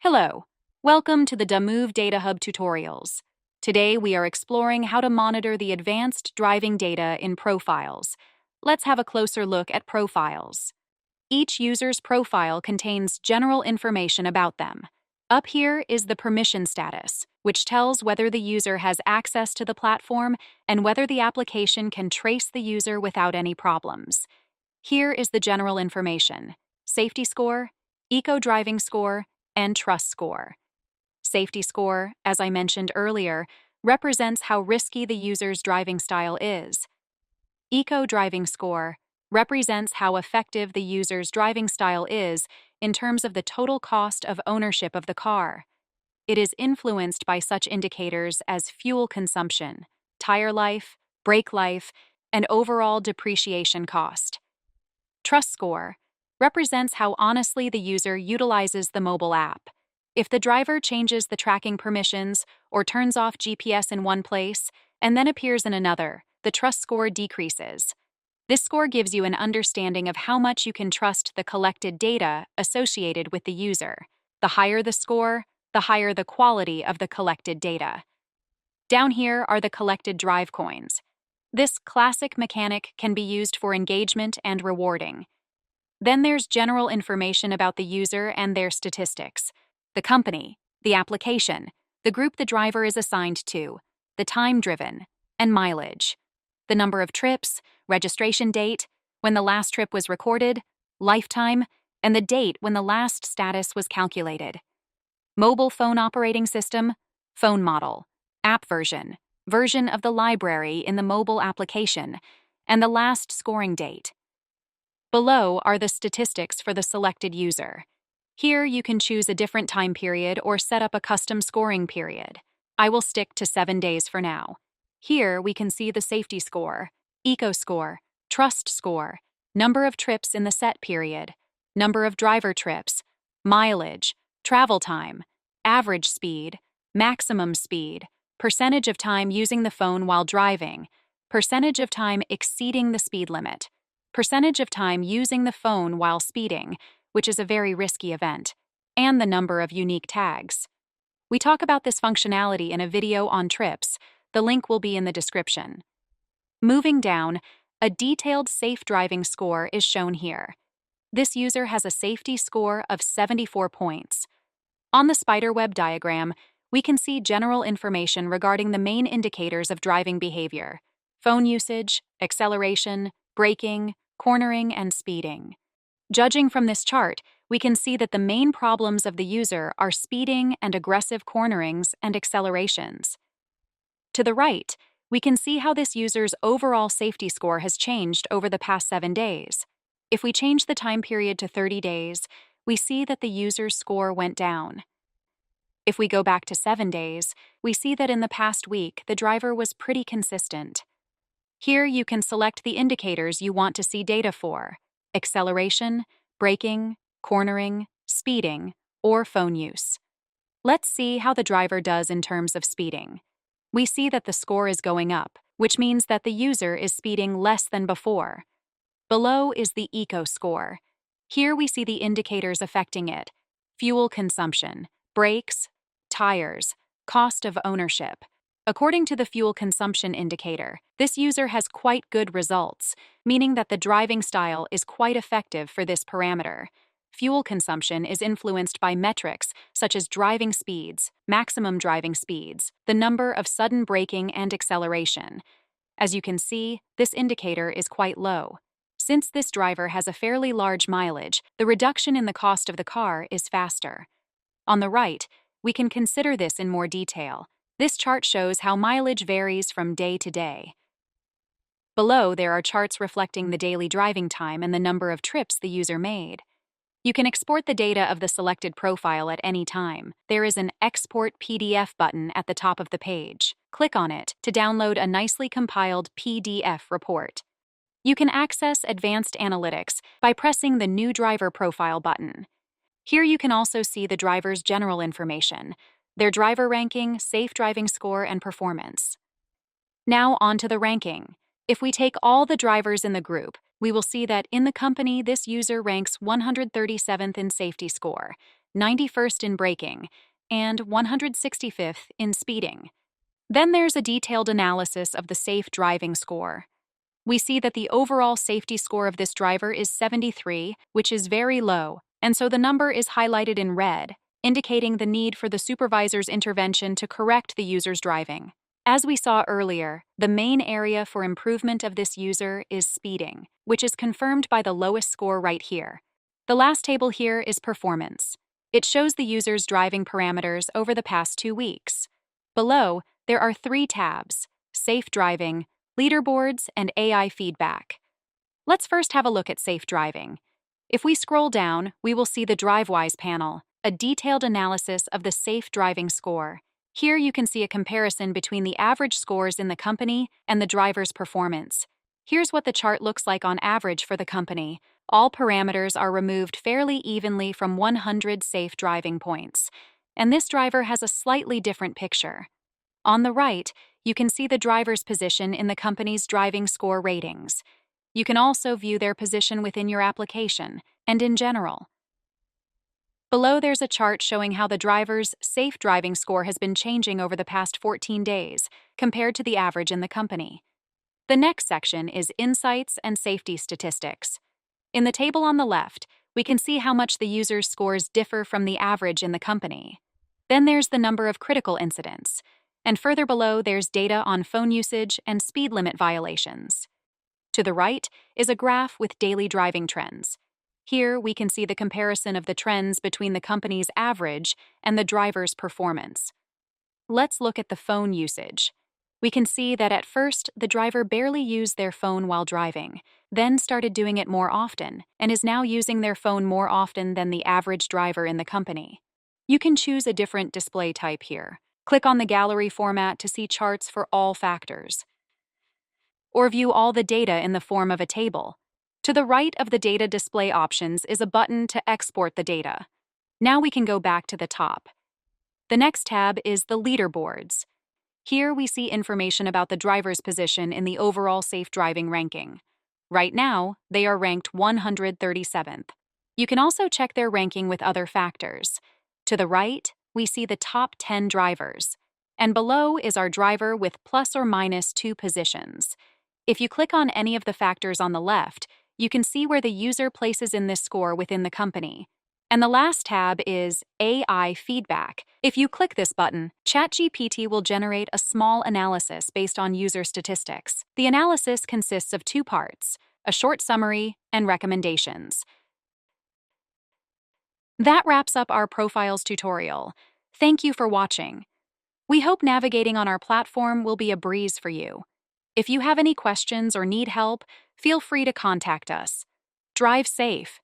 Hello, welcome to the Damoov DataHub tutorials. Today we are exploring how to monitor the advanced driving data in profiles. Let's have a closer look at profiles. Each user's profile contains general information about them. Up here is the permission status, which tells whether the user has access to the platform and whether the application can trace the user without any problems. Here is the general information: safety score, eco-driving score, and trust score. Safety score, as I mentioned earlier, represents how risky the user's driving style is. Eco-driving score represents how effective the user's driving style is in terms of the total cost of ownership of the car. It is influenced by such indicators as fuel consumption, tire life, brake life, and overall depreciation cost. Trust score represents how honestly the user utilizes the mobile app. If the driver changes the tracking permissions or turns off GPS in one place and then appears in another, the trust score decreases. This score gives you an understanding of how much you can trust the collected data associated with the user. The higher the score, the higher the quality of the collected data. Down here are the collected drive coins. This classic mechanic can be used for engagement and rewarding. Then there's general information about the user and their statistics: the company, the application, the group the driver is assigned to, the time driven, and mileage. The number of trips, registration date, when the last trip was recorded, lifetime, and the date when the last status was calculated. Mobile phone operating system, phone model, app version, version of the library in the mobile application, and the last scoring date. Below are the statistics for the selected user. Here you can choose a different time period or set up a custom scoring period. I will stick to 7 days for now. Here we can see the safety score, eco score, trust score, number of trips in the set period, number of driver trips, mileage, travel time, average speed, maximum speed, percentage of time using the phone while driving, percentage of time exceeding the speed limit, percentage of time using the phone while speeding, which is a very risky event, and the number of unique tags. We talk about this functionality in a video on trips. The link will be in the description. Moving down, a detailed safe driving score is shown here. This user has a safety score of 74 points. On the spiderweb diagram, we can see general information regarding the main indicators of driving behavior: phone usage, acceleration, braking, cornering, and speeding. Judging from this chart, we can see that the main problems of the user are speeding and aggressive cornerings and accelerations. To the right, we can see how this user's overall safety score has changed over the past 7 days. If we change the time period to 30 days, we see that the user's score went down. If we go back to 7 days, we see that in the past week, the driver was pretty consistent. Here you can select the indicators you want to see data for: acceleration, braking, cornering, speeding, or phone use. Let's see how the driver does in terms of speeding. We see that the score is going up, which means that the user is speeding less than before. Below is the eco score. Here we see the indicators affecting it: fuel consumption, brakes, tires, cost of ownership. According to the fuel consumption indicator, this user has quite good results, meaning that the driving style is quite effective for this parameter. Fuel consumption is influenced by metrics such as driving speeds, maximum driving speeds, the number of sudden braking, and acceleration. As you can see, this indicator is quite low. Since this driver has a fairly large mileage, the reduction in the cost of the car is faster. On the right, we can consider this in more detail. This chart shows how mileage varies from day to day. Below, there are charts reflecting the daily driving time and the number of trips the user made. You can export the data of the selected profile at any time. There is an Export PDF button at the top of the page. Click on it to download a nicely compiled PDF report. You can access advanced analytics by pressing the New Driver Profile button. Here you can also see the driver's general information: their driver ranking, safe driving score, and performance. Now on to the ranking. If we take all the drivers in the group, we will see that in the company this user ranks 137th in safety score. 91st in braking, and 165th in speeding. Then there's a detailed analysis of the safe driving score. We see that the overall safety score of this driver is 73, which is very low, and so the number is highlighted in red, indicating the need for the supervisor's intervention to correct the user's driving. As we saw earlier, the main area for improvement of this user is speeding, which is confirmed by the lowest score right here. The last table here is performance. It shows the user's driving parameters over the past 2 weeks. Below, there are 3 tabs: Safe Driving, Leaderboards, and AI Feedback. Let's first have a look at safe driving. If we scroll down, we will see the Drivewise panel, a detailed analysis of the safe driving score. Here you can see a comparison between the average scores in the company and the driver's performance. Here's what the chart looks like on average for the company. All parameters are removed fairly evenly from 100 safe driving points, and this driver has a slightly different picture. On the right, you can see the driver's position in the company's driving score ratings. You can also view their position within your application and in general. Below, there's a chart showing how the driver's safe driving score has been changing over the past 14 days, compared to the average in the company. The next section is Insights and Safety Statistics. In the table on the left, we can see how much the user's scores differ from the average in the company. Then there's the number of critical incidents, and further below there's data on phone usage and speed limit violations. To the right is a graph with daily driving trends. Here, we can see the comparison of the trends between the company's average and the driver's performance. Let's look at the phone usage. We can see that at first, the driver barely used their phone while driving, then started doing it more often, and is now using their phone more often than the average driver in the company. You can choose a different display type here. Click on the gallery format to see charts for all factors, or view all the data in the form of a table. To the right of the data display options is a button to export the data. Now we can go back to the top. The next tab is the Leaderboards. Here we see information about the driver's position in the overall safe driving ranking. Right now, they are ranked 137th. You can also check their ranking with other factors. To the right, we see the top 10 drivers, and below is our driver with plus or minus 2 positions. If you click on any of the factors on the left, you can see where the user places in this score within the company. And the last tab is AI Feedback. If you click this button, ChatGPT will generate a small analysis based on user statistics. The analysis consists of 2 parts: a short summary and recommendations. That wraps up our Profiles tutorial. Thank you for watching. We hope navigating on our platform will be a breeze for you. If you have any questions or need help, feel free to contact us. Drive safe.